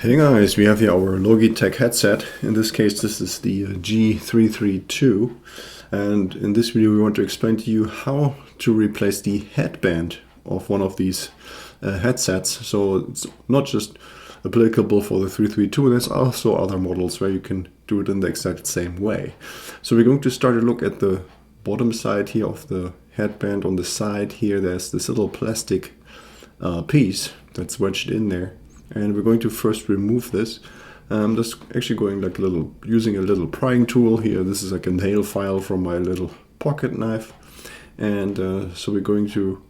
Hey guys, we have here our Logitech headset. In this case, this is the G332, and in this video we want to explain to you how to replace the headband of one of these headsets. So it's not just applicable for the 332, there's also other models where you can do it in the exact same way. So we're going to start a look at the bottom side here of the headband. On the side here there's this little plastic piece that's wedged in there. And we're going to first remove this. Just actually going like using a little prying tool here. This is like a nail file from my little pocket knife. And so we're going to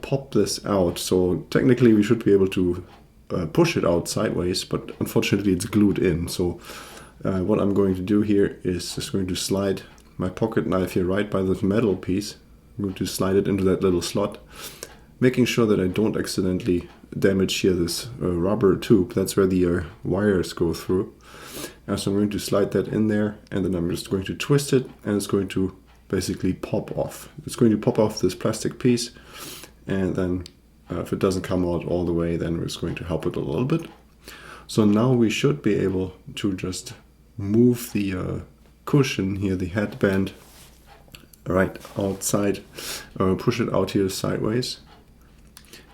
pop this out. So technically we should be able to push it out sideways, but unfortunately it's glued in. So what I'm going to do here is just going to slide my pocket knife here right by this metal piece. I'm going to slide it into that little slot, making sure that I don't accidentally damage here this rubber tube. That's where the wires go through. So I'm going to slide that in there, and then I'm just going to twist it, and it's going to basically pop off. It's going to pop off this plastic piece, and then if it doesn't come out all the way, then we're just going to help it a little bit. So now we should be able to just move the cushion here, the headband, right outside, push it out here sideways.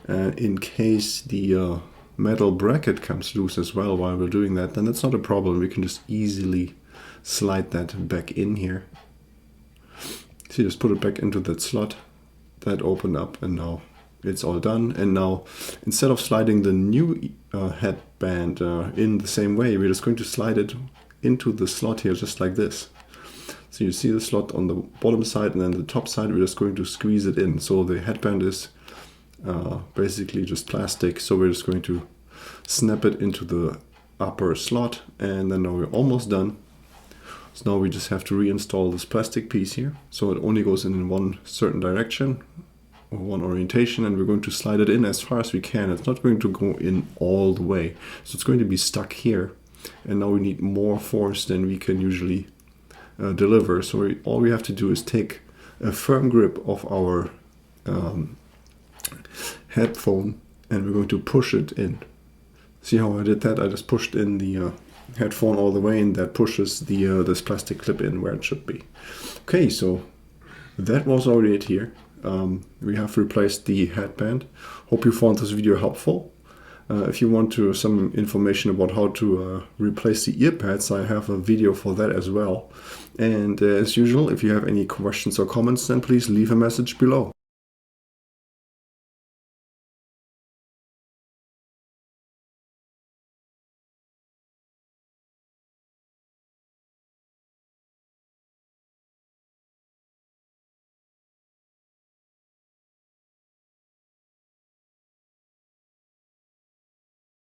In case the metal bracket comes loose as well while we're doing that, then that's not a problem. We can just easily slide that back in here. So just put it back into that slot. That opened up, and now it's all done. And now instead of sliding the new headband in the same way, we're just going to slide it into the slot here just like this. So you see the slot on the bottom side, and then the top side we're just going to squeeze it in. So the headband is basically just plastic, so we're just going to snap it into the upper slot, and then now we're almost done. So now we just have to reinstall this plastic piece here, so it only goes in one certain direction or one orientation, and we're going to slide it in as far as we can. It's not going to go in all the way, so it's going to be stuck here, and now we need more force than we can usually deliver. So all we have to do is take a firm grip of our headphone, and we're going to push it in. See how I did that? I just pushed in the headphone all the way, and that pushes the this plastic clip in where it should be. Okay, so that was already it here. We have replaced the headband. Hope you found this video helpful. If you want some information about how to replace the ear pads, I have a video for that as well. And as usual, if you have any questions or comments, then please leave a message below.